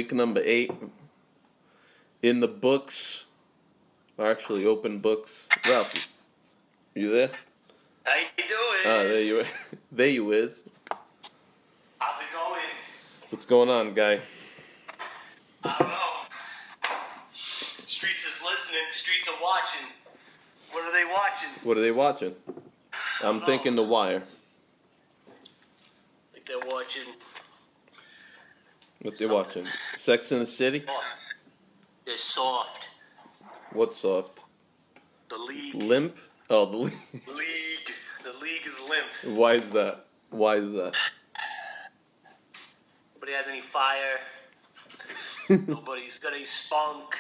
Week number 8. In the books. Or actually, open books. Ralph, you there? How you doing? There you is. How's it going? What's going on, guy? I don't know. The streets is listening. The streets are watching. What are they watching? What are they watching? I'm thinking The Wire. I think they're watching. What they watching? Sex in the City? They're soft. What's soft? The League. Limp? Oh, the League. League. The League is limp. Why is that? Nobody has any fire. Nobody's got any spunk.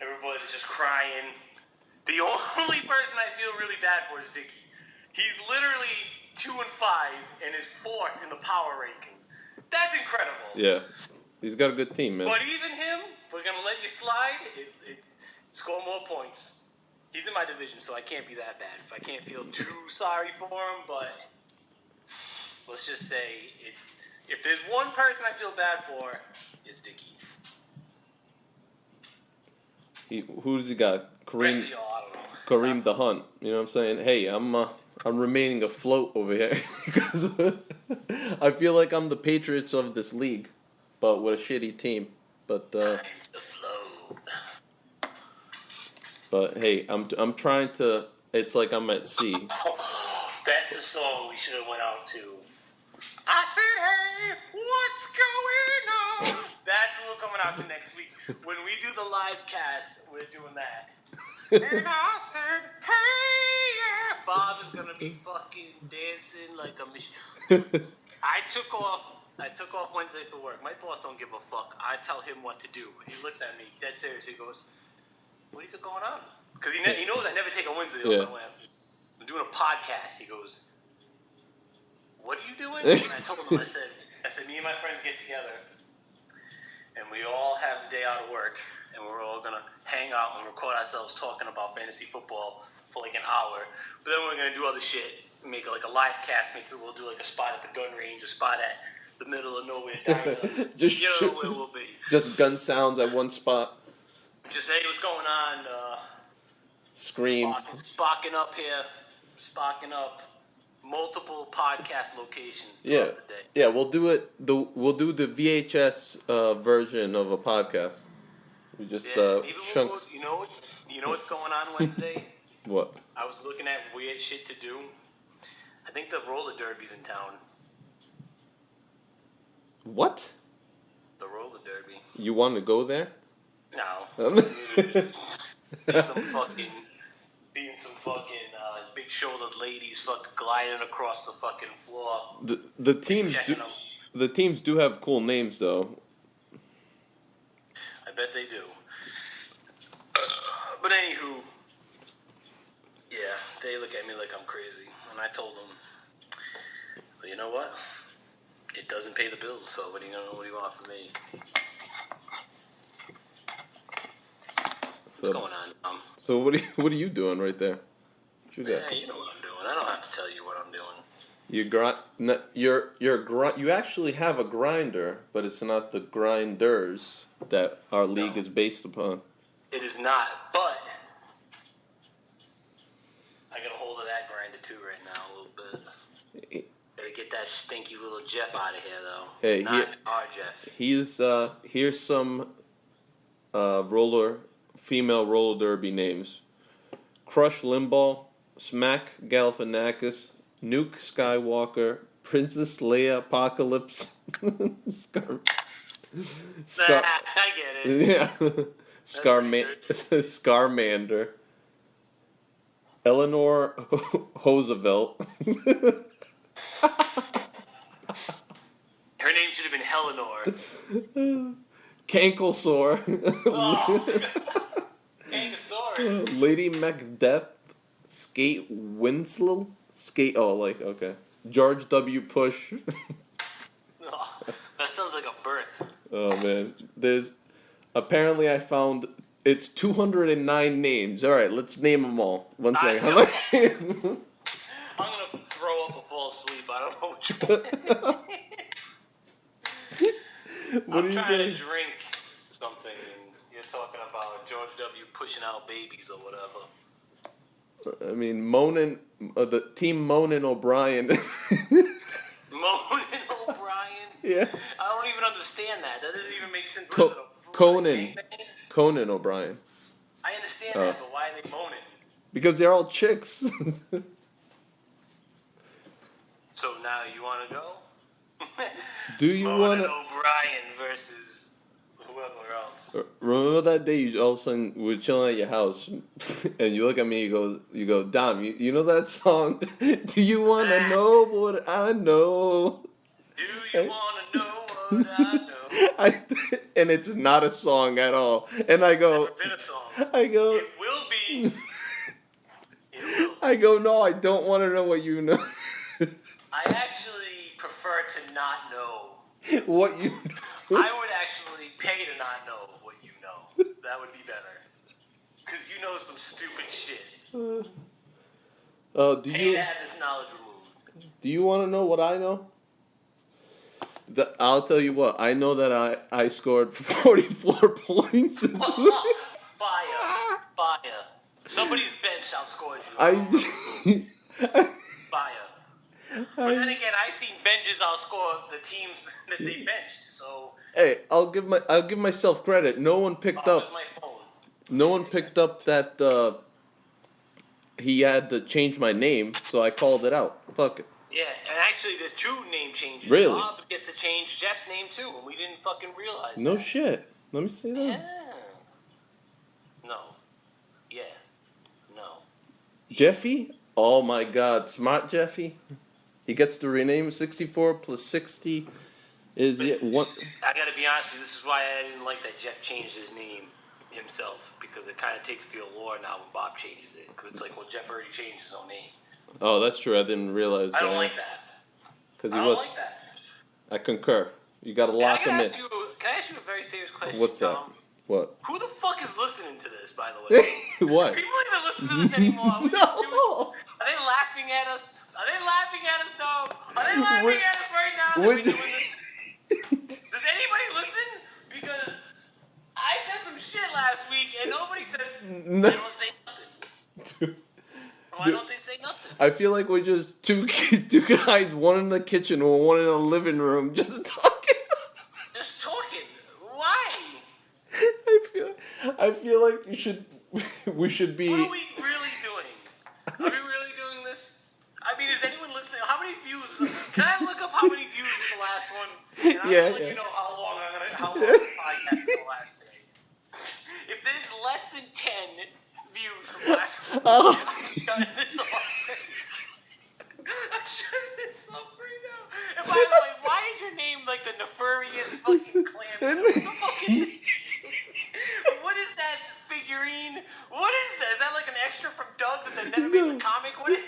Everybody's just crying. The only person I feel really bad for is Dickie. He's literally 2-5 and is 4th in the power rankings. That's incredible. Yeah. He's got a good team, man. But even him, we're going to let you slide, score more points. He's in my division, so I can't be that bad. If I can't feel too sorry for him, but let's just say if there's one person I feel bad for, it's Dickie. Who does he got? Kareem, I don't know. Kareem the Hunt. You know what I'm saying? Hey, I'm remaining afloat over here because I feel like I'm the Patriots of this league, but with a shitty team. But Time to float. But hey, I'm trying to. It's like I'm at sea. That's the song we should have went out to. I said, hey, what's going on? That's what we're coming out to next week. When we do the live cast, we're doing that. And I said, hey, yeah. Bob is going to be fucking dancing like a machine. I took off Wednesday for work. My boss don't give a fuck. I tell him what to do. He looks at me, dead serious. He goes, what do you got going on? Because he knows I never take a Wednesday off. Yeah. I'm doing a podcast. He goes, what are you doing? And I told him, I said, me and my friends get together, and we all have the day out of work, and we're all going to hang out and record ourselves talking about fantasy football for like an hour. But then we're going to do other shit, make like a live cast. Maybe we'll do like a spot at the gun range, a spot at the middle of nowhere diner. Just you know where we'll be. Just gun sounds at one spot. Just, hey, what's going on? Screams. Sparking up here. Sparking up. Multiple podcast locations Yeah, throughout the day. yeah. We'll do it. We'll do the VHS version of a podcast. We just chunks. You know what's going on Wednesday? What? I was looking at weird shit to do. I think the roller derby's in town. What? The roller derby. You want to go there? No. Seeing some fucking big shouldered ladies fucking gliding across the fucking floor. The teams do have cool names though. I bet they do. But anywho, yeah, they look at me like I'm crazy, and I told them, well, you know what? It doesn't pay the bills, so what do you want from me? What's going on? So what are you doing right there? What you got? Yeah, you know what I'm doing. I don't have to tell you what I'm doing. You actually have a grinder, but it's not the grinders that our league is based upon. It is not, but I got a hold of that grinder too right now a little bit. Gotta get that stinky little Jeff out of here though. Hey, not our Jeff. Here's some female roller derby names: Crush Limbaugh, Smack Galifianakis, Nuke Skywalker, Princess Leia Apocalypse, I get it. Yeah, Scarmander, Eleanor Roosevelt. Her name should have been Helenor. Canklesaur. Oh, Kangasaurus. Lady Macbeth. Skate Winslow. Okay. George W. Push. Oh, that sounds like a birth. Oh man, apparently I found it's 209 names. All right, let's name them all. One second. I'm gonna throw up or fall asleep. I don't know which one. What I'm are you trying doing? to drink something, and you're talking about George W. pushing out babies or whatever. I mean, Moanin, the team Moanin O'Brien. Moanin O'Brien? Yeah. I don't even understand that. That doesn't even make sense. Conan. Conan O'Brien. I understand that, but why are they moaning? Because they're all chicks. So now you want to go? Do you want Moanin to? O'Brien versus whoever else. Remember that day you all of a sudden we were chilling at your house, and you look at me, you go, Dom, you know that song? Do you want to know what I know? Do you want to know what I know? And it's not a song at all. And I go, Never been a song. I go, It will be. It will. I go, no, I don't want to know what you know. I actually prefer to not know. What you know. I would actually pay to not know what you know. That would be better. Because you know some stupid shit. Pay to have this knowledge removed. Do you want to know what I know? I'll tell you what. I know that I scored 44 points this week. Fire. Somebody's bench outscored you. Fire. But then again, I've seen benches outscore the teams that they benched. So hey, I'll give myself credit. No one picked up. My phone. No one picked up that he had to change my name, so I called it out. Fuck it. Yeah, and actually, there's 2 name changes. Really? Bob gets to change Jeff's name too, and we didn't fucking realize. No that. shit. Let me see that. Yeah. No. Yeah. No. Jeffy? Oh my God, smart Jeffy. He gets to rename 64 plus 60 is one. I gotta be honest with you. This is why I didn't like that Jeff changed his name himself, because it kind of takes the allure now when Bob changes it. Because it's like, well, Jeff already changed his own name. Oh, that's true. I didn't realize that. I don't like that. Because I don't like that. I concur. You got to lock him in. Can I ask you a very serious question? What's that? Tom? What? Who the fuck is listening to this, by the way? What? People even listen to this anymore. No. Are they laughing at us? Are they laughing at us, though? Are they laughing at us right now that we're doing this? Does anybody listen? Because I said some shit last week and nobody said, No. they don't say nothing. Why don't they say nothing? I feel like we're just two guys, one in the kitchen or one in the living room, just talking. Just talking. Why? I feel like we should be. What are we really doing? Are we really doing this? I mean, is anyone listening? How many views? Can I look up how many views was the last one? And I'm gonna let you know how long the podcast is gonna last today. If there's less than 10 views from last week, I'm shutting this off. I'm shutting this off right now. And by the way, why is your name like the nefarious fucking clam? What the fuck is it? What is that figurine? What is that? Is that like an extra from Doug that they never made the comic? What is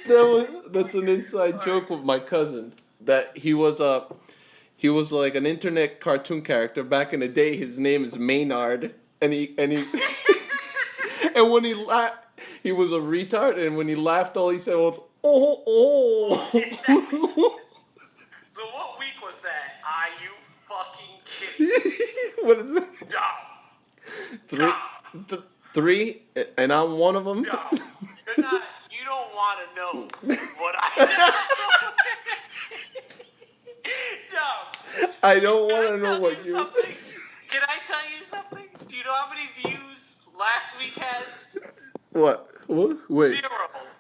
That's an inside joke with my cousin. That he was like an internet cartoon character back in the day. His name is Maynard, and he and when he laughed, he was a retard, and when he laughed, all he said was oh. So what week was that? Are you fucking kidding? What is it? Dumb. 3, and I'm one of them. Dumb. You're not. You don't want to know what I know. Dumb. I don't want to know what you. Can I tell you something? Do you know how many views last week has? What? Wait. 0.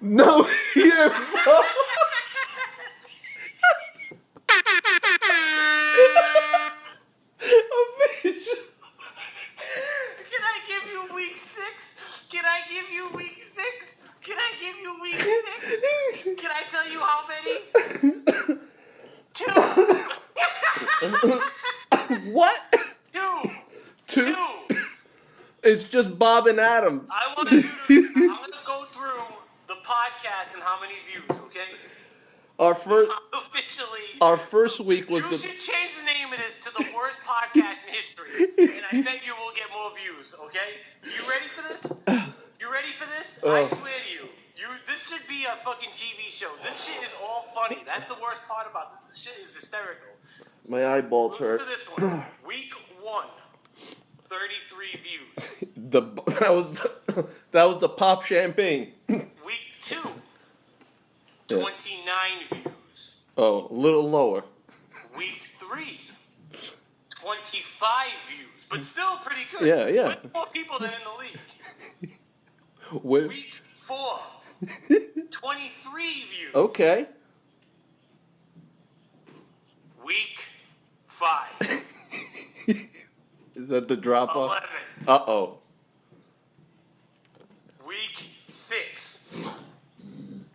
No, here, bro. Can I give you week 6? Can I give you week 6? Can I give you week 6? Can I tell you how many? 2. What? 2. It's just Bob and Adam. I'm gonna go through the podcast and how many views, okay? Our first week was You should change the name of this to the worst podcast in history, and I bet you will get more views, okay? You ready for this? You ready for this? I swear to you. This should be a fucking TV show. This shit is all funny. That's the worst part about this. This shit is hysterical. My eyeballs Listen hurt. to this one. Week 1, 33 views. That was the pop champagne. Week 2, 29 views. Oh, a little lower. Week 3, 25 views. But still pretty good. Yeah, yeah. With more people than in the league. With... Week 4, 23 views. Okay. Week 5. Is that the drop off? 11. Uh-oh. Week 6.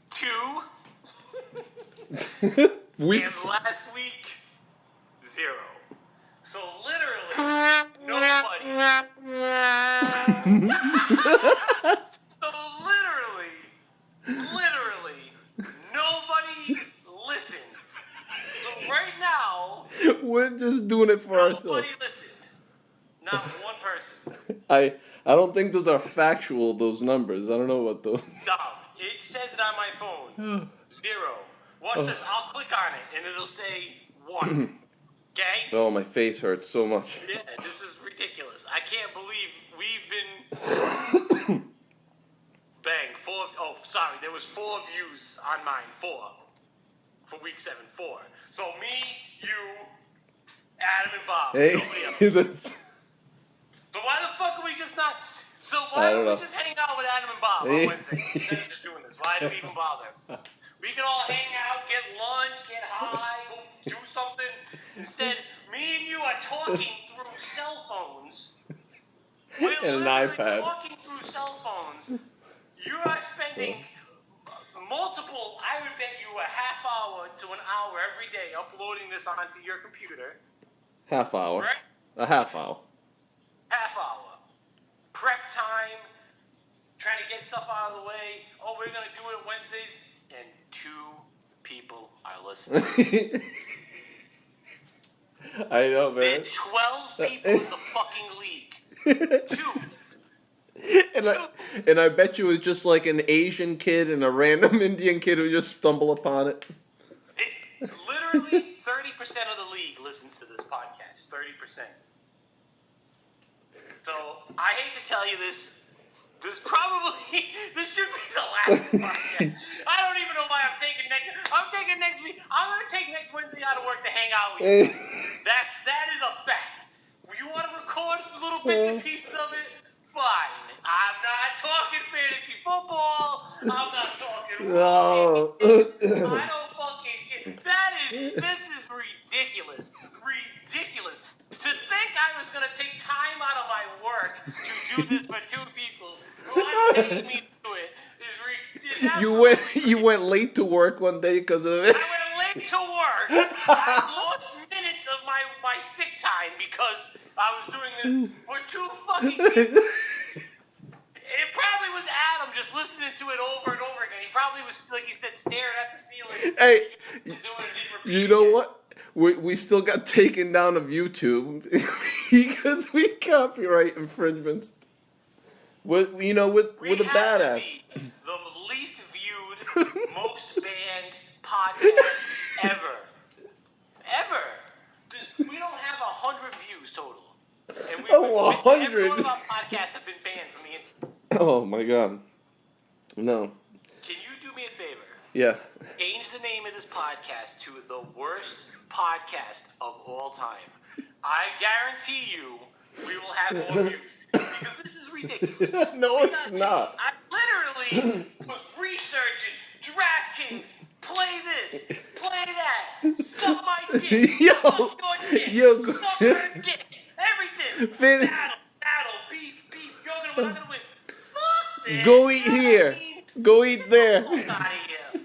2. Weeks. And last week, 0. So literally, nobody. So literally, nobody listened. So right now, we're just doing it for ourselves. Nobody listened. Not one person. I don't think those are factual, those numbers. I don't know what those... No, it says it on my phone. 0. Watch this. I'll click on it, and it'll say 1. Okay? Oh, my face hurts so much. Yeah, this is ridiculous. I can't believe we've been... Bang. 4... Oh, sorry. There was 4 views on mine. 4. For week 7. 4. So me, you, Adam, and Bob. Hey, Nobody else. So why the fuck are we just not... So why don't we just hang out with Adam and Bob on Wednesday instead of just doing this? Why do we even bother? We can all hang out, get lunch, get high, go do something. Instead, me and you are talking through cell phones. We're and an iPad. Talking through cell phones. You are spending multiple, I would bet you a half hour to an hour every day uploading this onto your computer. Half hour. Right? A half hour. Half hour. Prep time. Trying to get stuff out of the way. Oh, we're going to do it Wednesdays. And 2 people are listening. I know, man. There's 12 people in the fucking league. 2. And I bet you it was just like an Asian kid and a random Indian kid who just stumble upon it. Literally 30% of the league listens to this podcast. 30%. So, I hate to tell you this. This should be the last podcast. I don't even know why I'm taking next week. I'm going to take next Wednesday out of work to hang out with you. That is a fact. You want to record little bits and pieces of it? Fine. I'm not talking fantasy football. I'm not talking No. I don't fucking care. This is ridiculous. Ridiculous. To think I was going to take time out of my work to do this for 2 people who are taking me to do it is ridiculous. You went late to work one day because of it? I went late to work. I lost minutes of my sick time because I was doing this for 2 fucking people. It probably was Adam just listening to it over and over again. He probably was, like he said, staring at the ceiling. Hey, you know what? We still got taken down of YouTube because we copyright infringements. We're a badass. The least viewed, most banned podcast ever. We don't have 100 views total. And 100? Every one of our podcasts have been banned from the internet. Oh my god. No. Can you do me a favor? Yeah. Change the name of this podcast to the worst podcast of all time. I guarantee you we will have more views. Because this is ridiculous. No, it's not. I literally was researching DraftKings, play this, play that, suck my dick, suck your dick, suck her dick, everything. Battle, beef, you're gonna win. Fuck this. Go eat here. Go eat there. Get the fuck out of here.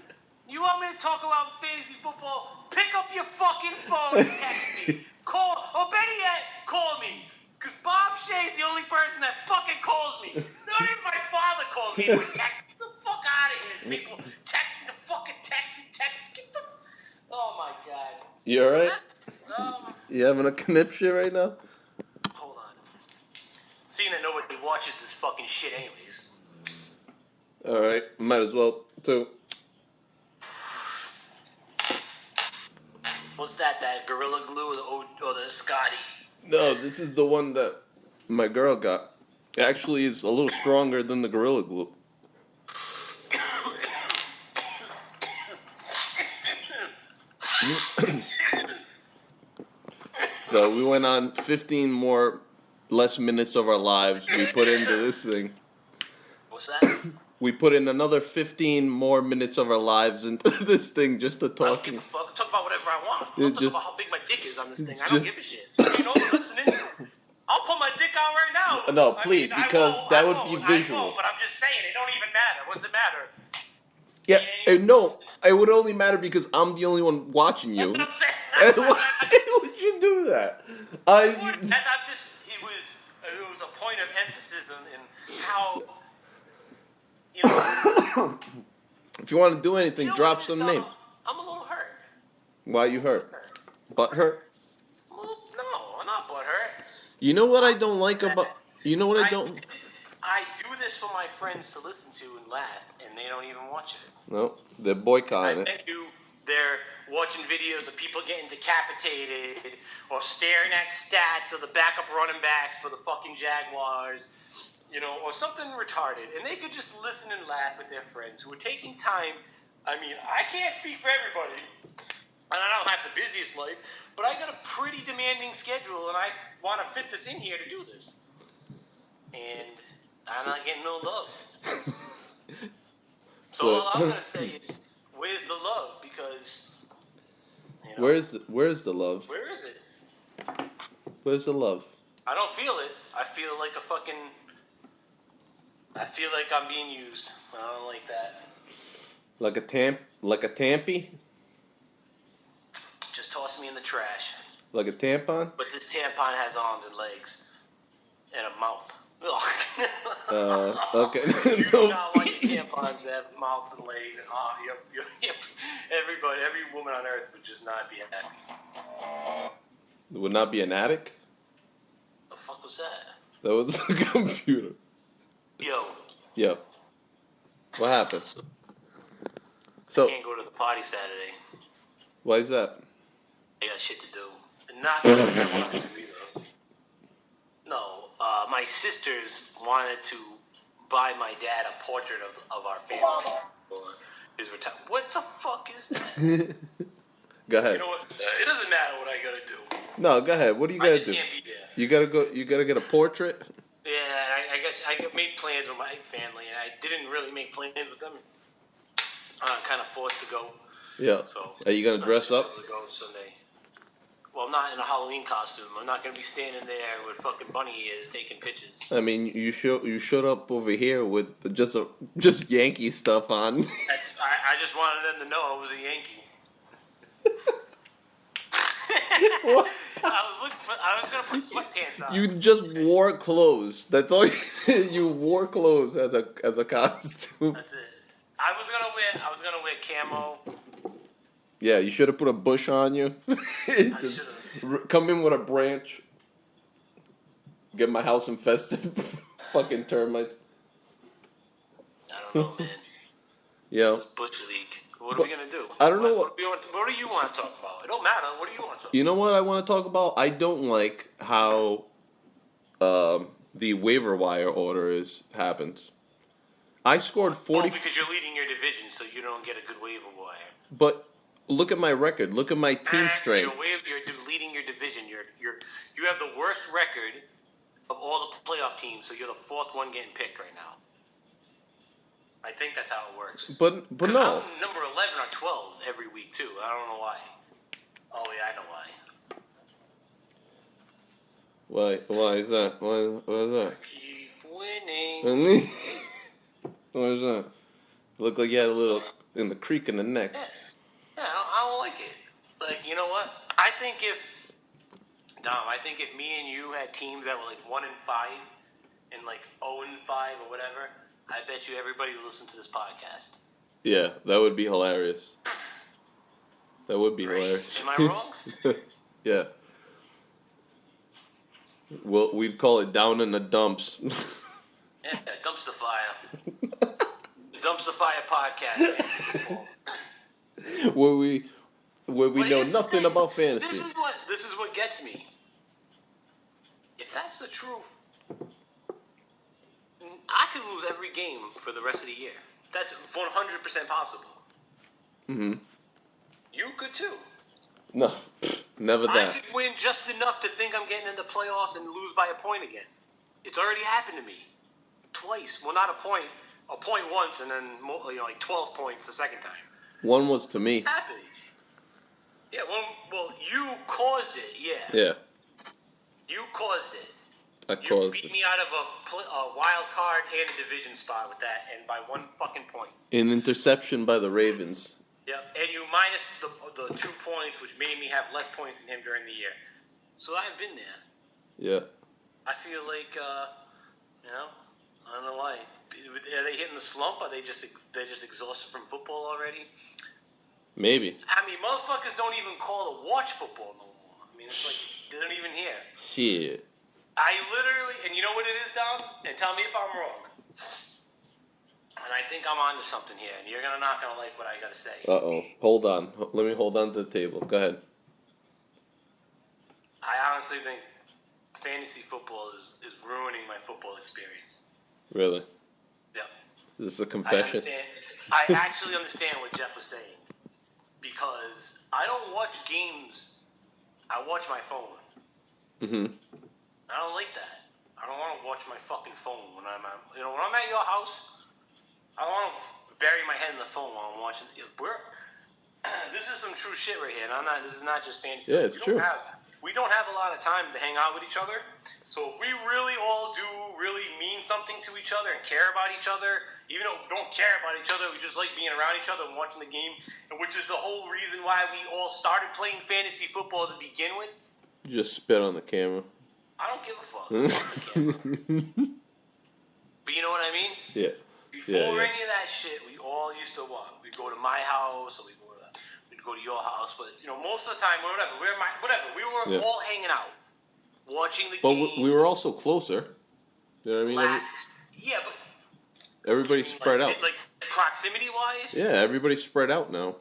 You want me to talk about fantasy football? Pick up your fucking phone and text me. Call, or better yet, call me. Because Bob Shea's the only person that fucking calls me. Not even my father calls me and would text me. Get the fuck out of here, people. Text the fucking text. Get the... Oh, my God. You alright? You having a conniption right now? Hold on. Seeing that nobody watches this fucking shit anyways. Alright, might as well, too. What's that? That Gorilla Glue or the Scotty? No, this is the one that my girl got. Actually, it's a little stronger than the Gorilla Glue. So we went on 15 more less minutes of our lives we put into this thing. What's that? We put in another 15 more minutes of our lives into this thing just to I don't talking. give a fuck. Talk about whatever I want. I'll talk about how big my dick is on this thing. I don't just- give a shit. You know, listening. I'll pull my dick out right now. No, please, because that would be I visual. won't, but I'm just saying, it don't even matter. What's it matter? Yeah, no, it would only matter because I'm the only one watching you. That's what I'm saying. Why would you do that? It was a point of emphasis in how, you know. If you want to do anything, You know drop what, some just, name. I'm a little hurt. Why you hurt? Butt hurt? Well, no, I'm not butthurt. You know what I don't like about... You know what I don't... I do this for my friends to listen to and laugh, and they don't even watch it. No, they're boycotting I it. bet you they're watching videos of people getting decapitated or staring at stats of the backup running backs for the fucking Jaguars, you know, or something retarded. And they could just listen and laugh with their friends who are taking time. I mean, I can't speak for everybody, and I don't have the busiest life, but I got a pretty demanding schedule, and I want to fit this in here to do this. And I'm not getting no love. So all I'm gonna say is, where's the love? Because you know, Where's the love? where is it? Where's the love? I don't feel it. I feel like I'm being used. I don't like that. Like a tampy? Just toss me in the trash. Like a tampon? But this tampon has arms and legs and a mouth. Okay. You do No. not want your tampons to have mouths and legs and arms. Everybody, every woman on earth would just not be happy. It would not be an attic? The fuck was that? That was a computer. Yo. Yeah. What happened? I So, can't go to the party Saturday. why is that? I got shit to do. Not that I want to do either. No, my sisters wanted to buy my dad a portrait of our family for his retirement. What the fuck is that? Go ahead. You know what? It doesn't matter what I gotta do. No, go ahead. What do you I gotta just do? can't be there. You gotta go. You gotta get a portrait. Yeah, I guess I made plans with my family, and I didn't really make plans with them. I'm kind of forced to go. Yeah. So Are you gonna dress I'm up? able to go Sunday. Well, I'm not in a Halloween costume. I'm not gonna be standing there with fucking bunny ears taking pictures. I mean, you showed up over here with just Yankee stuff on. I just wanted them to know I was a Yankee. What? I was gonna put sweatpants on. You just wore clothes. That's all. You wore clothes as a costume. That's it. I was gonna wear camo. Yeah, you should have put a bush on you. Just come in with a branch. Get my house infested. Fucking termites. I don't know, man. Yeah. This is Bush League. What are we gonna do? I don't know What do you want to talk about? It don't matter. What do you want to talk You know what I want to talk about? I don't like how the waiver wire order happens. I scored 40. Oh, because you're leading your division, so you don't get a good waiver wire. But look at my record. Look at my team strength. You're leading your division. You have the worst record of all the playoff teams, so you're the fourth one getting picked right now. I think that's how it works. But no. I'm number 11 or 12 every week too. I don't know why. Oh yeah, I know why. Why is that? Why is that? Keep winning. What is that? Looked like you had a little in the creak in the neck. Yeah, I don't like it. Like, you know what? I think if me and you had teams that were like 1-5 and like 0-5 or whatever, I bet you everybody would listen to this podcast. Yeah, that would be hilarious. That would be Right? hilarious. Am I wrong? Yeah. Well, we'd call it down in the dumps. Yeah, Dumpster Fire. The Dumpster Fire podcast. Man. Where we where we know nothing about fantasy. This is what gets me. If that's the truth, I could lose every game for the rest of the year. That's 100% possible. Mm-hmm. You could too. No, never that. I could win just enough to think I'm getting in the playoffs and lose by a point again. It's already happened to me twice. Well, not a point once, and then like 12 points the second time. One was to me. Happened. Yeah. Well, you caused it. Yeah. Yeah. You caused it. You beat me out of a wild card and a division spot with that, and by 1 fucking point. An interception by the Ravens. Yep, and you minus the 2 points, which made me have less points than him during the year. So I've been there. Yeah. I feel like, I don't know why. Are they hitting the slump? Are they just exhausted from football already? Maybe. I mean, motherfuckers don't even call to watch football no more. I mean, it's like they don't even hear. Shit. I literally, and you know what it is, Dom? And tell me if I'm wrong. And I think I'm onto something here, and you're not gonna like what I gotta say. Uh-oh. Hold on. Let me hold on to the table. Go ahead. I honestly think fantasy football is ruining my football experience. Really? Yep. Is this a confession? I actually understand what Jeff was saying. Because I don't watch games. I watch my phone. Mm-hmm. I don't like that. I don't want to watch my fucking phone when I'm at, when I'm at your house. I don't want to bury my head in the phone while I'm watching. This is some true shit right here. And this is not just fantasy. Yeah, it's true. We don't have a lot of time to hang out with each other. So if we really all do really mean something to each other and care about each other, even though we don't care about each other, we just like being around each other and watching the game, and which is the whole reason why we all started playing fantasy football to begin with. You just spit on the camera. I don't give a fuck. But you know what I mean? Yeah. Before any of that shit, we all used to what? We'd go to my house, or we'd go to your house. But most of the time, whatever. We were all hanging out, watching the game. But we were also closer. You know what I mean? Yeah, but everybody's spread out. Like proximity wise. Yeah, everybody's spread out now.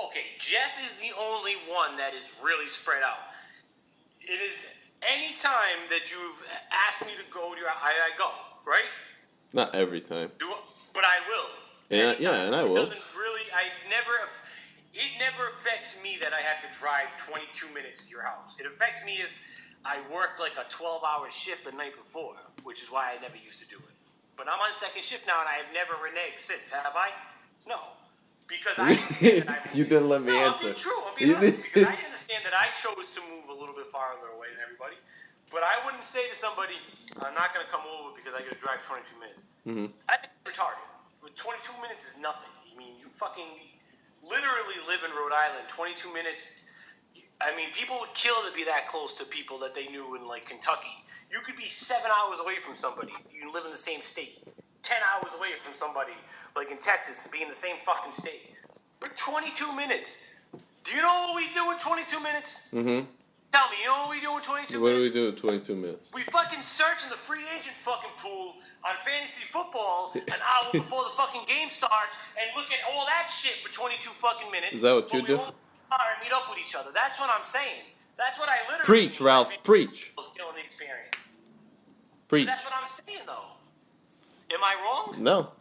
Okay, Jeff is the only one that is really spread out. It is any time that you've asked me to go to your house, I go, right? Not every time. But I will. And I will. It never affects me that I have to drive 22 minutes to your house. It affects me if I worked like a 12-hour shift the night before, which is why I never used to do it. But I'm on second shift now, and I have never reneged since, have I? No. Because I understand that You didn't let me answer. I'm being honest. Because I understand that I chose to move a little bit farther away than everybody. But I wouldn't say to somebody, I'm not going to come over because I got to drive 22 minutes. Mm-hmm. I think it's retarded. 22 minutes is nothing. I mean, you fucking literally live in Rhode Island. 22 minutes. I mean, people would kill to be that close to people that they knew in, like, Kentucky. You could be 7 hours away from somebody. You live in the same state. 10 hours away from somebody, like in Texas, and be in the same fucking state. But 22 minutes. Do you know what we do in 22 minutes? Mm-hmm. Tell me, you know what we do in 22 minutes? What do we do in 22 minutes? We fucking search in the free agent fucking pool on fantasy football an hour before the fucking game starts and look at all that shit for 22 fucking minutes. Is that what you do? And meet up with each other. That's what I'm saying. That's what I literally Preach, Ralph, preach. Killing the experience. Preach. But that's what I'm saying, though. Am I wrong? No.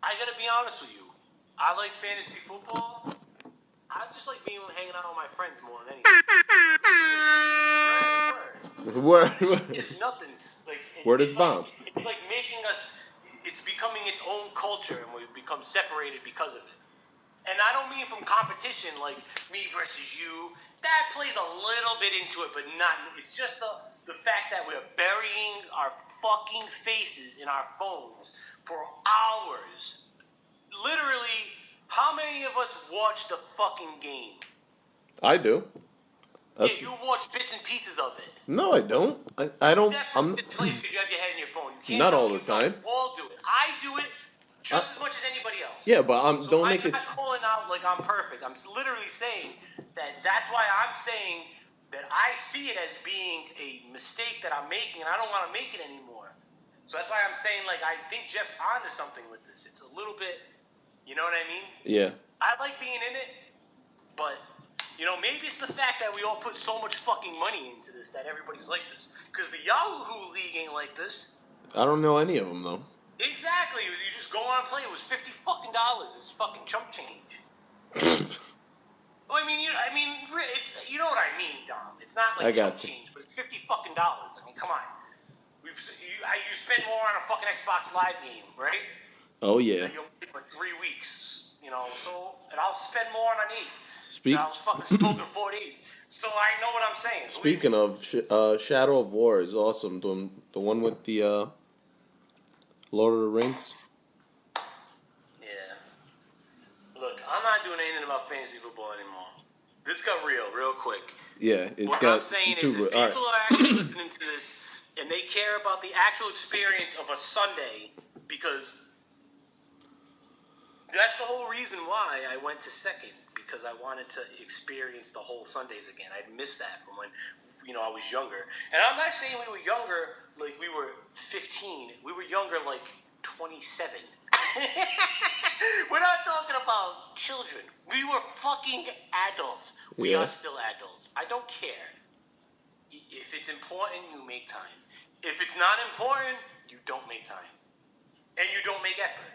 I gotta be honest with you. I like fantasy football. I just like hanging out with my friends more than anything. Word. It's nothing. Word is bomb. It's like making us. It's becoming its own culture, and we've become separated because of it. And I don't mean from competition, like me versus you. That plays a little bit into it, but not. It's just the fact that we're burying our fucking faces in our phones for hours. Literally, how many of us watch the fucking game? I do. Yeah, you watch bits and pieces of it. No, I don't. I don't. I'm because you have your head in your phone. You can't not all the time. All do it. I do it just as much as anybody else. Yeah, but so don't make it. I'm not calling out like I'm perfect. I'm literally saying that's why I'm saying that I see it as being a mistake that I'm making, and I don't want to make it anymore. So that's why I'm saying, like, I think Jeff's onto something with this. It's a little bit, you know what I mean? Yeah. I like being in it, but, you know, maybe it's the fact that we all put so much fucking money into this that everybody's like this. Because the Yahoo League ain't like this. I don't know any of them though. Exactly. You just go on and play. It was $50 fucking dollars. It's fucking chump change. Well, it's, you know what I mean, Dom. It's not like chump change, but it's $50 fucking dollars. I mean, come on. You spend more on a fucking Xbox Live game, right? Oh yeah. You'll play for 3 weeks, you know. So, and I'll spend more on an 8. I was fucking smoking 4 days. So I know what I'm saying. Speaking of, Shadow of War is awesome. The one with the Lord of the Rings. Yeah. Look, I'm not doing anything about fantasy football anymore. This got real quick. Yeah, what I'm saying is, if people are actually listening to this and they care about the actual experience of a Sunday, because that's the whole reason why I went to second. Because I wanted to experience the whole Sundays again. I'd missed that from when, I was younger. And I'm not saying we were younger like we were 15. We were younger like 27. We're not talking about children. We were fucking adults. We are still adults. I don't care. If it's important, you make time. If it's not important, you don't make time. And you don't make effort.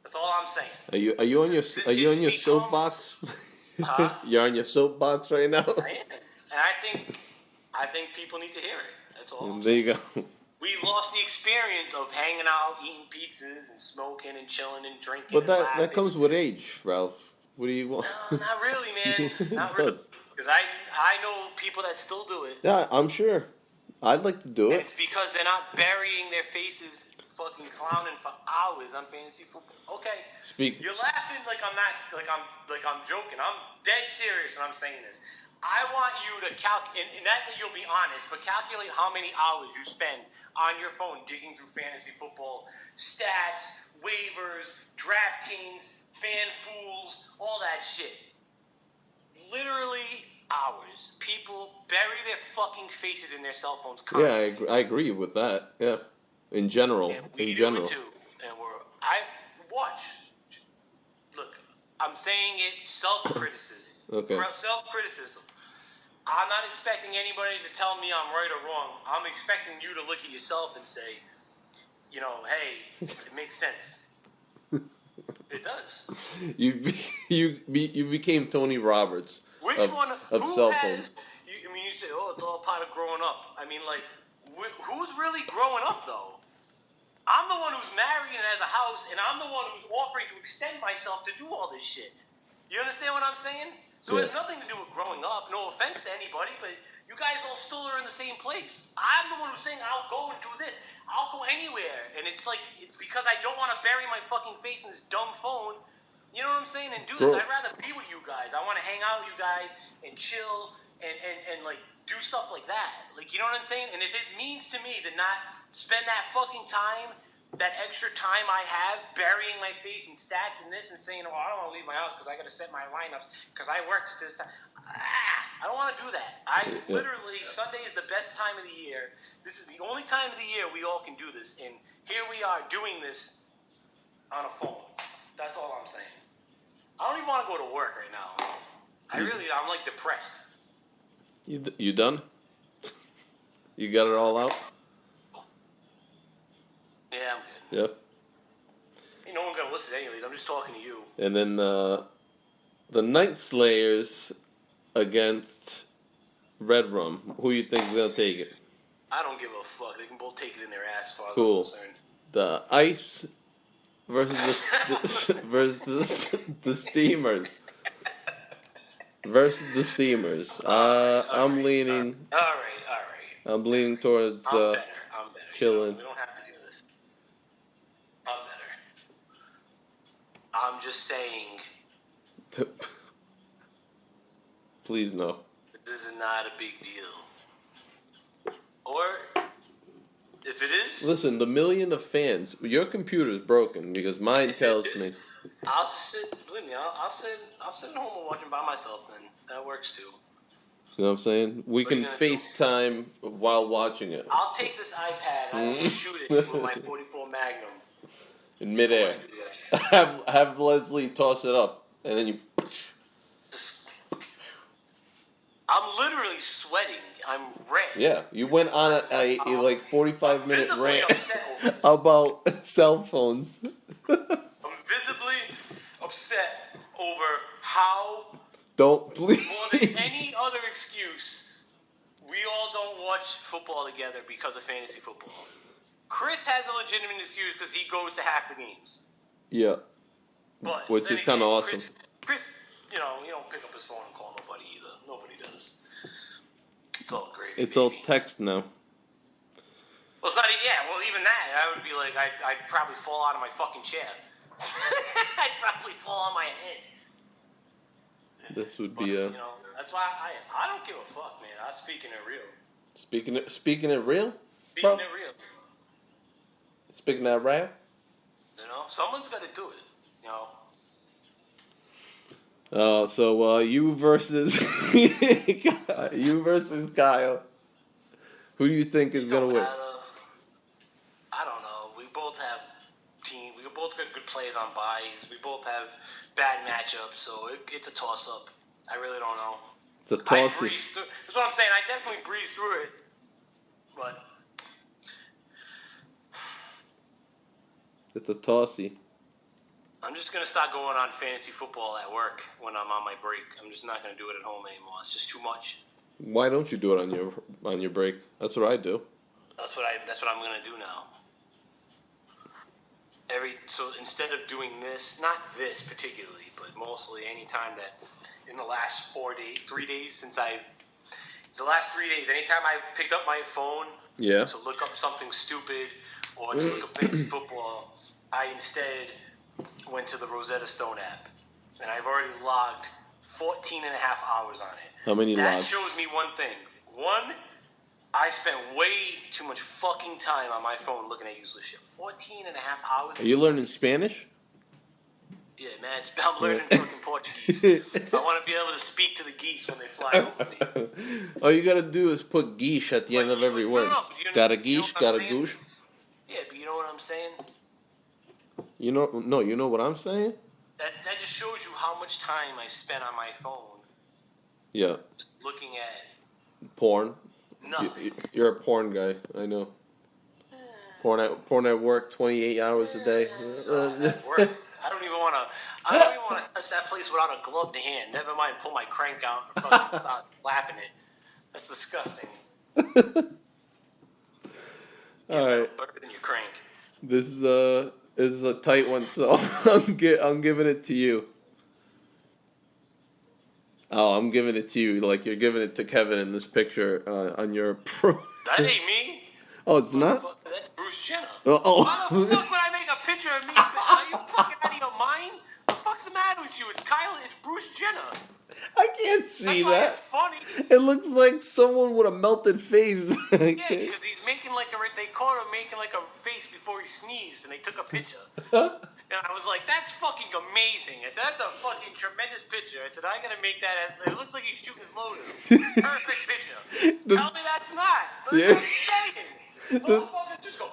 That's all I'm saying. Are you on your soapbox? Huh? You're on your soapbox right now. I am, and I think people need to hear it. That's all. There you go. We lost the experience of hanging out, eating pizzas, and smoking, and chilling, and drinking. But that comes with age, Ralph. What do you want? No, not really, man. Not really. Because I know people that still do it. Yeah, I'm sure. I'd like to do it. And it's because they're not burying their faces fucking clowning for hours on fantasy football. Okay. You're laughing like I'm joking. I'm dead serious when I'm saying this. I want you to calculate, and not that you'll be honest, but calculate how many hours you spend on your phone digging through fantasy football stats, waivers, DraftKings, FanFools, all that shit. Literally hours. People bury their fucking faces in their cell phones constantly. Yeah, I agree with that. Yeah. In general. And we do it too. And watch. Look, I'm saying it self-criticism. Okay. Self-criticism. I'm not expecting anybody to tell me I'm right or wrong. I'm expecting you to look at yourself and say, hey, it makes sense. It does. You became Tony Roberts. Which one of cell phones? You say, it's all part of growing up. I mean, like, who's really growing up though? I'm the one who's married and has a house, and I'm the one who's offering to extend myself to do all this shit. You understand what I'm saying? So it has nothing to do with growing up. No offense to anybody, but you guys all still are in the same place. I'm the one who's saying I'll go and do this. I'll go anywhere. And it's like, it's because I don't want to bury my fucking face in this dumb phone. You know what I'm saying? And do this. I'd rather be with you guys. I want to hang out with you guys and chill and like do stuff like that. Like, you know what I'm saying? And if it means to me to not spend that fucking time, that extra time I have burying my face in stats and this and saying, I don't want to leave my house because I got to set my lineups because I worked at this time. I don't want to do that. Literally, Sunday is the best time of the year. This is the only time of the year we all can do this. And here we are doing this on a phone. That's all I'm saying. I don't even want to go to work right now. I'm like depressed. You done? You got it all out? Yeah, I'm good. Yep. Ain't no one gonna listen anyways. I'm just talking to you. And then the Night Slayers against Red Rum. Who you think is gonna take it? I don't give a fuck. They can both take it in their ass. Cool. The Ice versus the Steamers. Versus the Steamers. I'm leaning. All right. I'm leaning towards I'm better. chilling. We don't have to do this. I'm better. I'm just saying. Please no. This is not a big deal. Or if it is, listen. The million of fans. Your computer's broken because mine tells me. I'll sit. Believe me, I'll sit at home and watch them by myself. Then that works too. You know what I'm saying? We can FaceTime while watching it. I'll take this iPad and I'll shoot it with my 44 Magnum. In midair. Have Leslie toss it up. And then you... I'm literally sweating. I'm red. Yeah, you went on a like 45-minute rant about cell phones. I'm visibly upset over how... Don't please. More than any other excuse, we all don't watch football together because of fantasy football. Chris has a legitimate excuse because he goes to half the games. Yeah. But which is kind of awesome. Chris, you know, he don't pick up his phone and call nobody either. Nobody does. It's all great. It's all text now. Well, it's not. Yeah. Well, even that, I would be like, I'd probably fall out of my fucking chair. I'd probably fall on my head. This would but, be you know, that's why I don't give a fuck, man. I'm speaking it real. Speaking it real? Speaking it real. Speaking that rap? You know, someone's got to do it. You know. So you versus Kyle. Who do you think is gonna win? I don't know. We both have team. We both got good plays on buys. We both have bad matchups, so it's a toss-up. I really don't know. It's a toss-up. That's what I'm saying. I definitely breezed through it, but it's a tossy. I'm just gonna start going on fantasy football at work when I'm on my break. I'm just not gonna do it at home anymore. It's just too much. Why don't you do it on your break? That's what I do. That's what I'm gonna do now. So instead of doing this, not this particularly, but mostly any time that in the last 3 days since the last 3 days, anytime I picked up my phone to look up something stupid or to look up fantasy football, I instead went to the Rosetta Stone app, and I've already logged 14 and a half hours on it. How many That logs? shows me one thing. One, I spent way too much fucking time on my phone looking at useless shit. 14 and a half hours. Are you learning Spanish? Yeah, man, I'm learning fucking Portuguese. I want to be able to speak to the geese when they fly over me. All you gotta do is put geesh at the end of every word. Got a geesh, got a goosh. Yeah, but you know what I'm saying? You know what I'm saying? That just shows you how much time I spent on my phone. Yeah. Just looking at porn. Nothing. You're a porn guy, I know. Porn at work, 28 hours a day. At work. I don't even want to touch that place without a gloved hand. Never mind pull my crank out and fucking start slapping it. That's disgusting. All right. Better than your crank. This is a tight one, so I'm giving it to you. Oh, I'm giving it to you like you're giving it to Kevin in this picture on your pro. That ain't me. Oh, it's not? That's Bruce Jenner. Oh. Why the fuck would I make a picture of me? Are you fucking out of your mind? What the fuck's the matter with you? It's Bruce Jenner. I can't see that. It's funny. It looks like someone with a melted face. Yeah, because he's making they caught him making like a face before he sneezed, and they took a picture. And I was like, that's fucking amazing. I said, that's a fucking tremendous picture. I said, I gotta make that it looks like he's shooting his loader. Perfect picture. Tell me that's not. That's what I'm saying. Motherfuckers just go,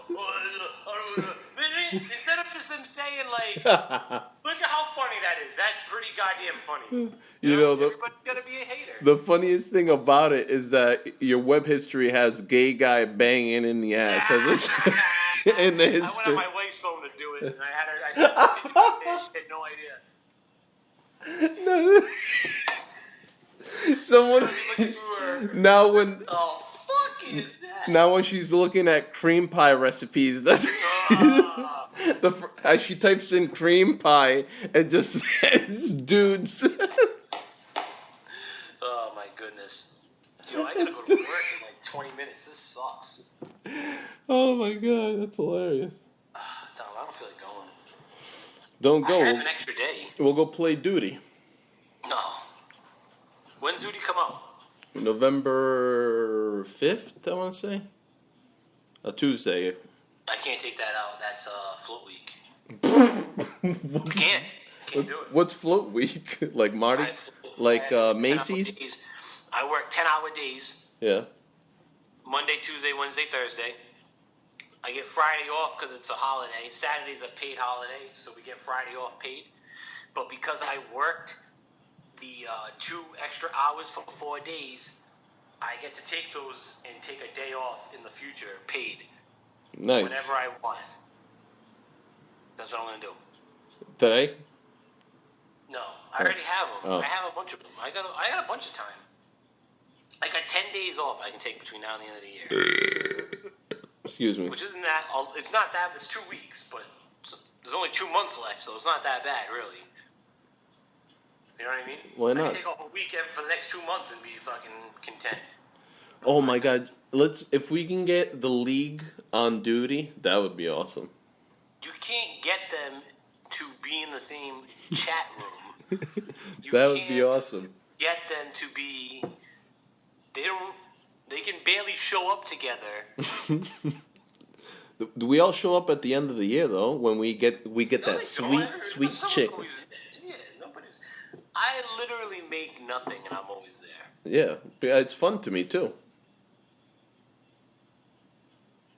instead of just them saying like, look at how funny that is. That's pretty goddamn funny. You know everybody's gonna be a hater. The funniest thing about it is that your web history has gay guy banging in the ass as in the history. I went on my wife's phone to do it, and I said, she had no idea. No. Someone now when fuck is that? Now when she's looking at cream pie recipes, that's as she types in cream pie, it just says dudes. Oh my goodness. Yo, I gotta go to work in like 20 minutes. This sucks. Oh my god, that's hilarious. Tom, I don't feel like going. Don't go. I have an extra day. We'll go play duty. No. When's duty come out? November 5th, I want to say. A Tuesday. I can't take that out. That's float week. Can't do it. What's float week? Like Marty? Like Macy's? I work 10-hour days. Yeah. Monday, Tuesday, Wednesday, Thursday. I get Friday off because it's a holiday. Saturday's a paid holiday, so we get Friday off paid. But because I worked the 2 extra hours for 4 days, I get to take those and take a day off in the future, paid. Nice. Whenever I want. That's what I'm going to do. Today? No, I already have them. Oh. I have a bunch of them. I got a bunch of time. I got 10 days off I can take between now and the end of the year. Excuse me. Which isn't that, it's not that, it's 2 weeks, but there's only 2 months left, so it's not that bad, really. You know what I mean? Why not? I can take off a weekend for the next 2 months and be fucking content. Oh my god. If we can get the league on duty, that would be awesome. You can't get them to be in the same chat room. That would be awesome. Get them to be, they can barely show up together. Do we all show up at the end of the year though? When we get that sweet chick. Yeah, nobody's. I literally make nothing, and I'm always there. Yeah, it's fun to me too.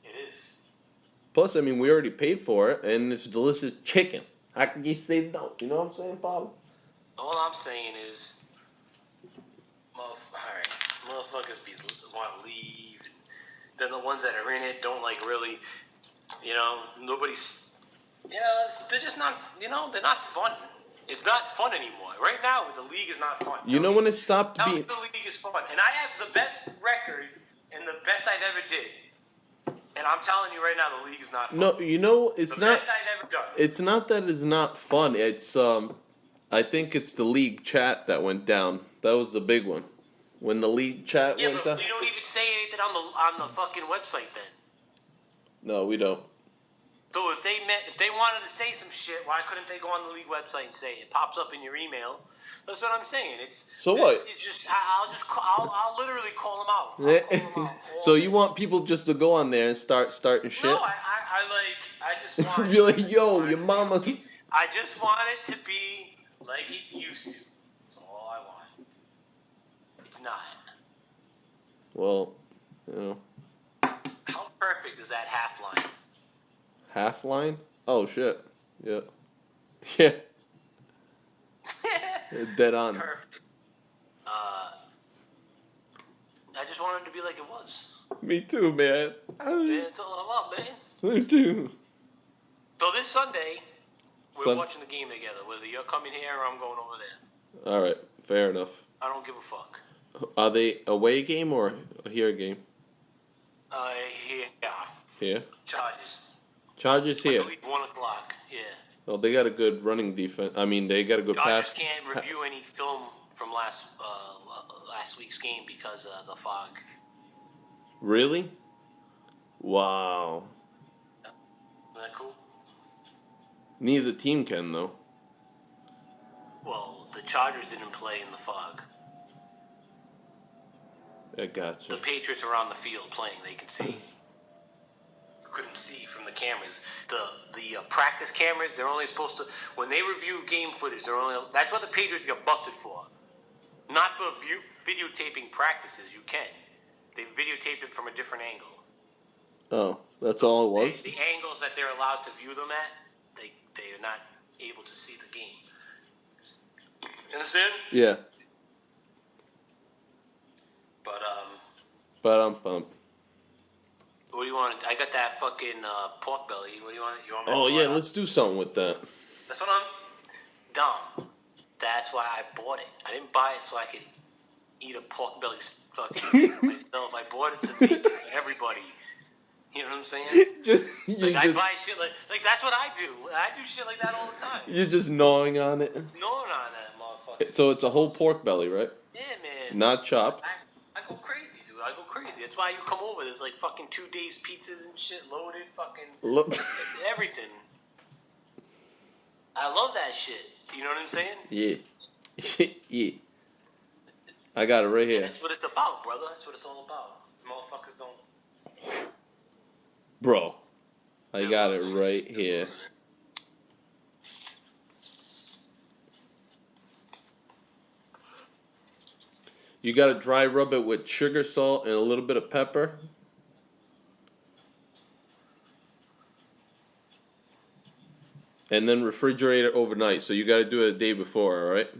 It is. Plus, I mean, we already paid for it, and it's delicious chicken. How can you say no? You know what I'm saying, Bob? All I'm saying is, motherfuckers want to leave. Then the ones that are in it don't like really. Nobody's. They're just not. They're not fun. It's not fun anymore. Right now, the league is not fun. You know when it stopped being. The league is fun, and I have the best record and the best I've ever did. And I'm telling you right now, the league is not fun. No, it's the not. Best I've ever done. It's not that it's not fun. It's I think it's the league chat that went down. That was the big one. When the league chat went down. Yeah, but we don't even say anything on the fucking website then. No, we don't. So if they wanted to say some shit, why couldn't they go on the league website and say it? It pops up in your email. That's what I'm saying. What? It's just I'll literally call them out. So you want people just to go on there and starting shit? No, I just want. Be like, yo, your mama. I just want it to be like it used to. That's all I want. It's not. Well, How perfect is that half line? Half line? Oh shit. Yeah. Yeah. Dead on. Perfect. I just wanted it to be like it was. Me too, man. Yeah, it's all about, man. Me too. So this Sunday, we're watching the game together. Whether you're coming here or I'm going over there. All right. Fair enough. I don't give a fuck. Are they away game or a here game? Here. Here. Chargers here. I believe 1 o'clock. Yeah. Oh, they got a good running defense. I mean, they got a good pass. Chargers can't review any film from last week's game because of the fog. Really? Wow. Isn't that cool? Neither team can though. Well, the Chargers didn't play in the fog. I gotcha. The Patriots are on the field playing. They can see. Couldn't see from the cameras. The practice cameras, they're only supposed to, when they review game footage, that's what the Patriots get busted for. Not for videotaping practices, you can. They videotape it from a different angle. Oh, that's all it was? The angles that they're allowed to view them at, they are not able to see the game. You understand? Yeah. But, Bum. what do you want? I got that fucking pork belly. What do you want? You want me to Oh, yeah, order? let's do something with that. That's what I'm dumb. That's why I bought it. I didn't buy it so I could eat a pork belly fucking for myself. I bought it to make it for everybody. You know what I'm saying? I buy shit like that's what I do. I do shit like that all the time. You're just gnawing on it. Gnawing on that motherfucker. So it's a whole pork belly, right? Yeah, man. Not chopped. I go crazy, dude. I go crazy. That's why you come over. There's like fucking 2 days pizzas and shit loaded. Fucking everything. I love that shit. You know what I'm saying? Yeah. Yeah. I got it right here. That's what it's about, brother. That's what it's all about. Motherfuckers don't. Bro, I got it right here. You got to dry rub it with sugar, salt, and a little bit of pepper. And then refrigerate it overnight. So you got to do it a day before, all right?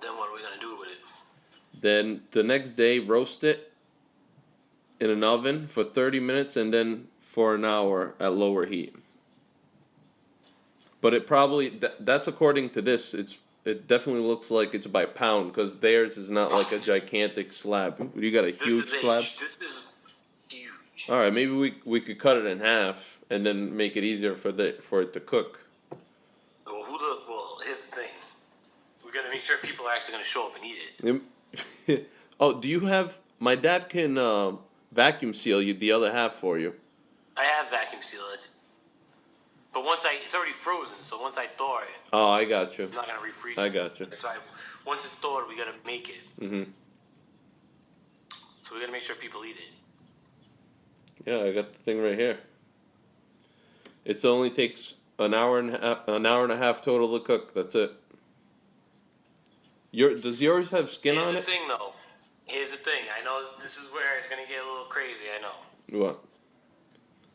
Then what are we going to do with it? Then the next day, roast it in an oven for 30 minutes and then for an hour at lower heat. But it probably, that's according to this, it definitely looks like it's by pound because theirs is not like a gigantic slab. You got a huge slab? This is huge. All right, maybe we could cut it in half and then make it easier for it to cook. Well, here's the thing. We got to make sure people are actually going to show up and eat it. Oh, do you have, my dad can vacuum seal you the other half for you. I have vacuum sealed. But it's already frozen, so once I thaw it, Oh, I got you. I'm not gonna refreeze it. I got you. So once it's thawed, we gotta make it. Mm-hmm. So we gotta make sure people eat it. Yeah, I got the thing right here. It only takes an hour and a half total to cook. That's it. Does yours have skin on it? Here's the thing, though. Here's the thing. I know this is where it's gonna get a little crazy. I know. What?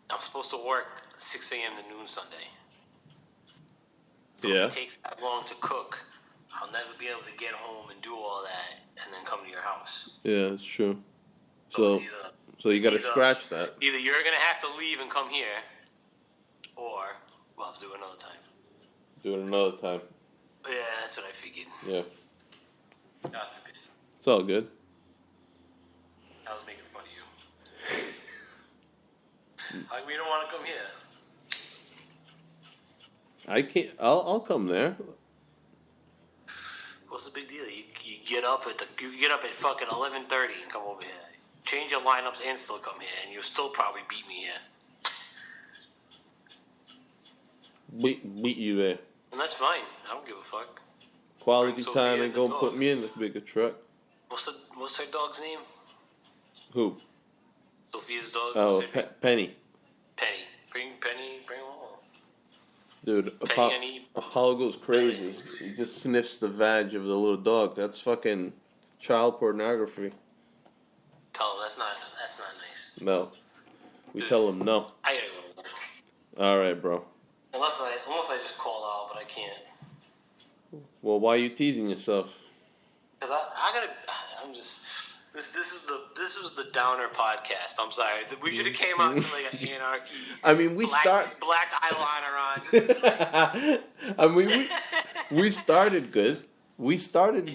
I'm supposed to work 6 a.m. to noon Sunday. So Yeah. if it takes that long to cook, I'll never be able to get home and do all that and then come to your house. Yeah, that's true. So You got to scratch that. Either you're going to have to leave and come here, or we'll have to do it another time. Do it another time. Yeah, that's what I figured. Yeah. God forbid. It's all good. I was making fun of you. Like, we don't want to come here. I can't. I'll come there. What's the big deal? You get up at fucking 11:30 and come over here. Change your lineups and still come here, and you'll still probably beat me here. Beat you there. And that's fine. I don't give a fuck. Quality Bring time Sophia and the go dog. put me in the bigger truck. What's her dog's name? Who? Sophia's dog. Oh, Penny. Penny. Bring them all. Dude, Penny, Apollo goes crazy. He just sniffs the vag of the little dog. That's fucking child pornography. Tell him that's not nice. No. We tell him no. I gotta go to work. All right, bro. Unless I just call out, but I can't. Well, why are you teasing yourself? Cause I'm just. This was the downer podcast. I'm sorry. We should have came out to like an anarchy. I mean, black eyeliner on. I mean, we started good. But Can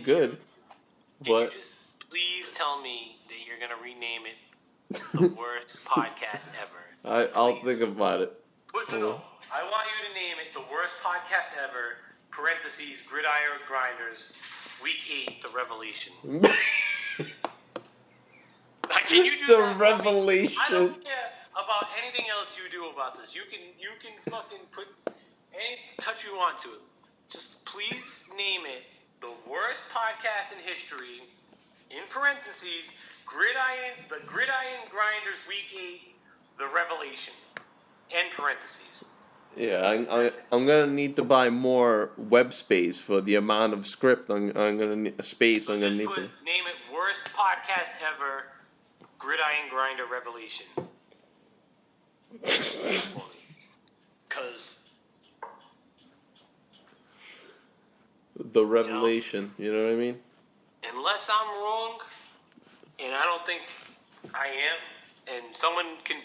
you just please tell me that you're gonna rename it the worst podcast ever? I'll think about it. No. I want you to name it the worst podcast ever. Parentheses Gridiron Grinders, Week 8, The Revelation. Can you do The that? Revelation. I don't care about anything else you do about this. You can fucking put any touch you want to it. Just please name it the worst podcast in history. In parentheses, the Gridiron Grinders Week 8, The Revelation. End parentheses. Yeah, I'm gonna need to buy more web space for the amount of script I'm gonna need space. I'm gonna need to name it worst podcast ever. Gridiron Grinder Revelation. Because the revelation. You know what I mean? Unless I'm wrong, and I don't think I am, and someone can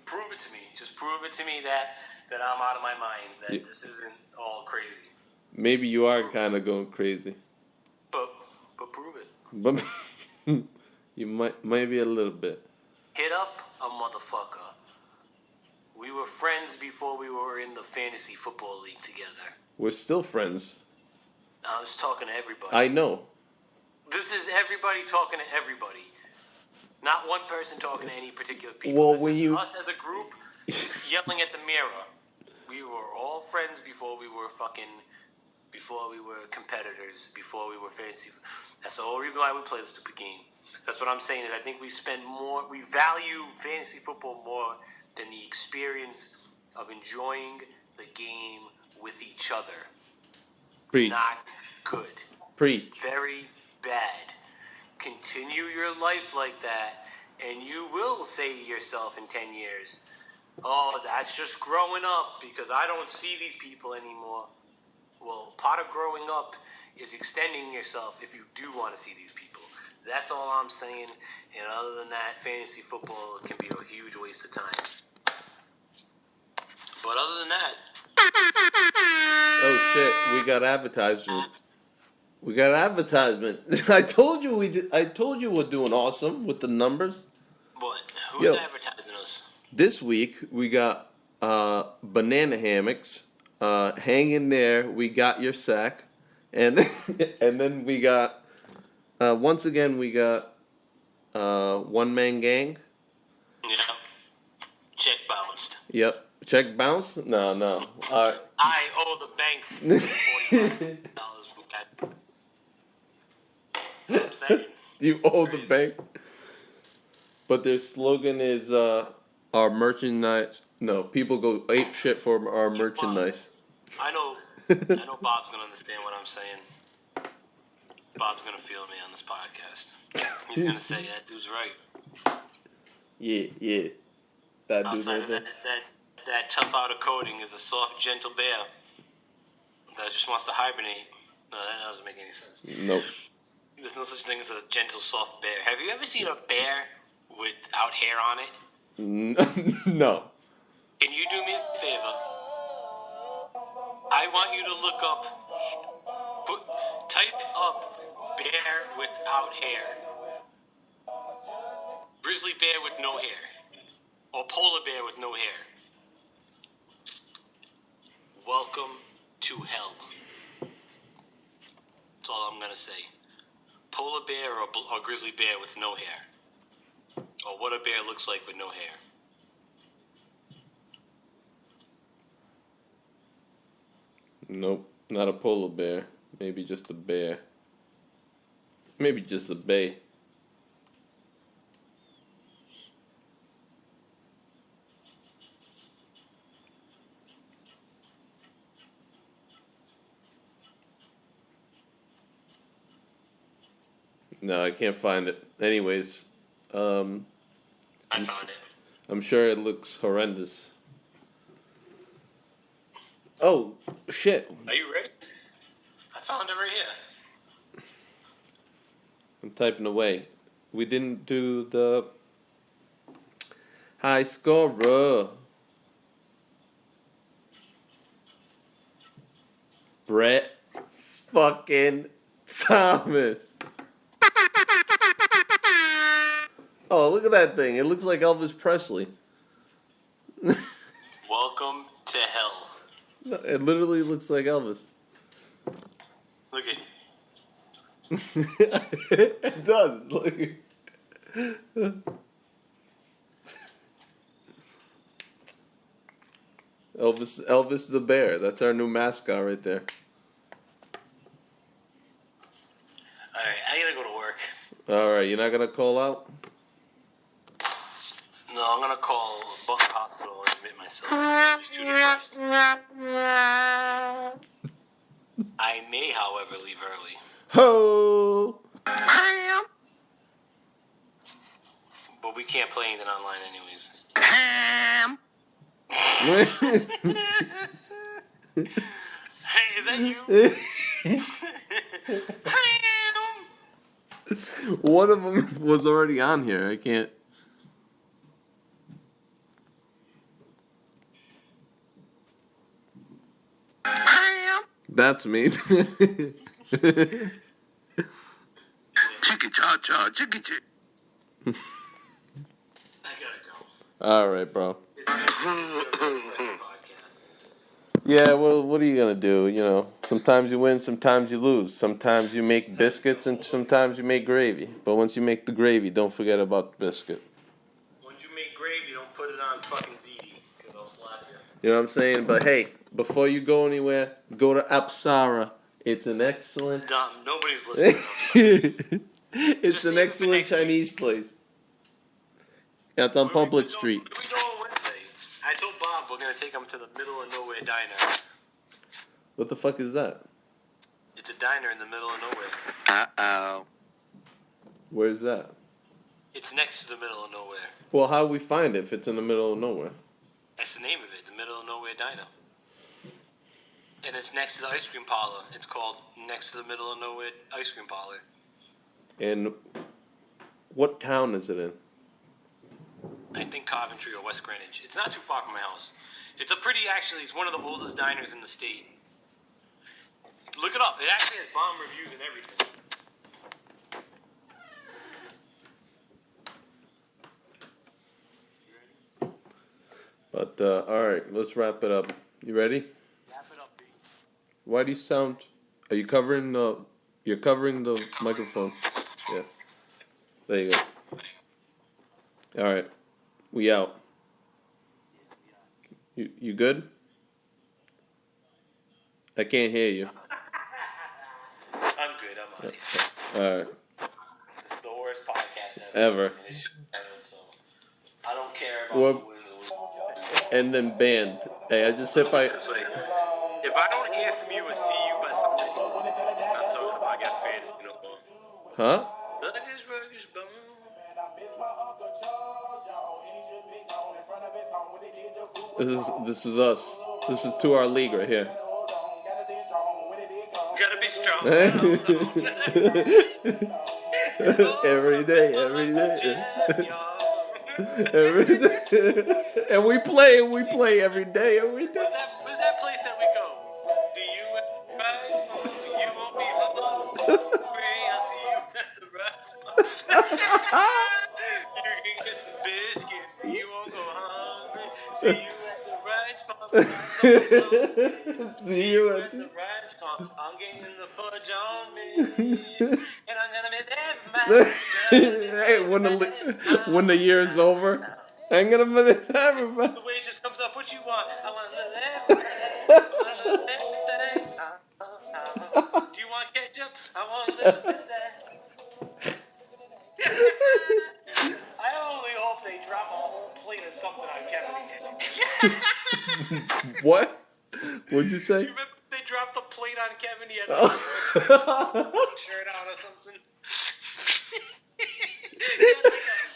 prove it to me. Just prove it to me that I'm out of my mind. That this isn't all crazy. Maybe you are kind of going crazy. But prove it. But you might be a little bit. Hit up a motherfucker. We were friends before we were in the fantasy football league together. We're still friends. I was talking to everybody. I know. This is everybody talking to everybody. Not one person talking to any particular people. Well, this when is us as a group yelling at the mirror. We were all friends before we were competitors, before we were fantasy. That's the whole reason why we play the stupid game. That's what I'm saying is I think we value fantasy football more than the experience of enjoying the game with each other. Preach. Not good. Preach. Very bad. continue your life like that, and you will say to yourself in 10 years, oh, that's just growing up because I don't see these people anymore. Well, part of growing up is extending yourself if you do want to see these people. That's all I'm saying. And other than that, fantasy football can be a huge waste of time. But other than that... Oh, shit. We got advertisement. I told you we're doing awesome with the numbers. What? Who's advertising us? This week, we got banana hammocks. Hang in there. We got your sack. And then we got... once again, we got One Man Gang. Yeah. Check bounced. Yep. Check bounce? No. I owe the bank $45. I'm saying. You owe the bank? But their slogan is our merchandise. No, people go ape shit for our merchandise. I know Bob's going to understand what I'm saying. Bob's going to feel me on this podcast. He's going to say, that dude's right. Yeah. That dude's right. That tough outer coating is a soft, gentle bear that just wants to hibernate. No, that doesn't make any sense. Nope. There's no such thing as a gentle, soft bear. Have you ever seen a bear without hair on it? No. Can you do me a favor? I want you to look up, type up bear without hair. Grizzly bear with no hair. Or polar bear with no hair. Welcome to hell. That's all I'm going to say. Polar bear or grizzly bear with no hair. Or what a bear looks like with no hair. Nope, not a polar bear. Maybe just a bear. Maybe just a bay. No, I can't find it. Anyways, I found it. I'm sure it looks horrendous. Oh, shit. Are you ready? I found it right here. I'm typing away. We didn't do the high scorer. Brett fucking Thomas. Oh, look at that thing. It looks like Elvis Presley. Welcome to hell. It literally looks like Elvis. Look at it does. Look. Elvis the bear. That's our new mascot right there. Alright, I gotta go to work. Alright, you're not gonna call out? No, I'm gonna call Buck Hospital and admit myself. It's too depressed. I may, however, leave early. Ho! But we can't play anything online anyways. Hey, is that you? One of them was already on here. I can't. That's me. Chicka cha cha, chicka chick. I gotta go. All right, bro. Yeah, well, what are you gonna do? You know, sometimes you win, sometimes you lose. Sometimes you make biscuits, and sometimes you make gravy. But once you make the gravy, don't forget about the biscuit. Once you make gravy, don't put it on fucking ziti, because I'll slap you. You know what I'm saying? But hey, before you go anywhere, go to Apsara. It's an excellent. Nobody's listening. It's Just an excellent Chinese place. Yeah, it's on Public Street. We go on Wednesday. I told Bob we're gonna take him to the middle of nowhere diner. What the fuck is that? It's a diner in the middle of nowhere. Uh-oh. Where's that? It's next to the middle of nowhere. Well, how do we find it if it's in the middle of nowhere? That's the name of it, the Middle of Nowhere Diner. And it's next to the ice cream parlor. It's called Next to the Middle of Nowhere Ice Cream Parlor. And what town is it in? I think Coventry or West Greenwich. It's not too far from my house. It's it's one of the oldest diners in the state. Look it up. It actually has bomb reviews and everything. But, alright, let's wrap it up. You ready? Wrap it up, B. Why do you sound... Are you covering the... You're covering the microphone. Yeah. There you go. Alright. We out. You good? I can't hear you. I'm good. I'm on it. Alright. This is the worst podcast Ever. So I don't care about Well, who wins or loses. and then banned. Hey, I just if I... This way. If I don't hear from you or see you by Sunday, I'm talking about I got fantasy no more. Huh? This is us. This is to our league right here. Gotta be strong. Every day. Every day. And we play every day. Where's that place that we go? Do you rise? Do you want me alone? I'll see you at the rise. You can get some biscuits, but you won't go hungry. See you at the rise farm. See you at the rise farm. I'm getting the fudge on me, and I'm gonna miss everybody. Hey, when the year is over, I'm gonna miss everybody. The waitress comes up, what you want? I want everything. Do you want ketchup? I want everything. I only hope they drop a whole plate of something on Kevin again. What? What'd you say? You remember they dropped the plate on Kevin? He had a shirt on or something.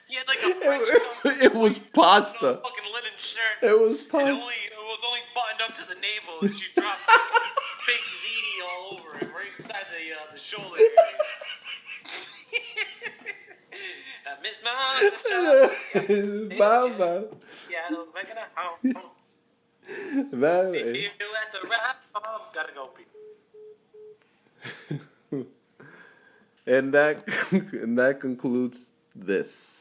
He had like a French It was pasta. fucking linen shirt. It was pasta. It was only buttoned up to the navel as you dropped fake ziti all over it, right inside the shoulder area. I miss my Bye. Yeah, I don't reckon I home. Bye. You at the right farm. Gotta go, people. And that concludes this.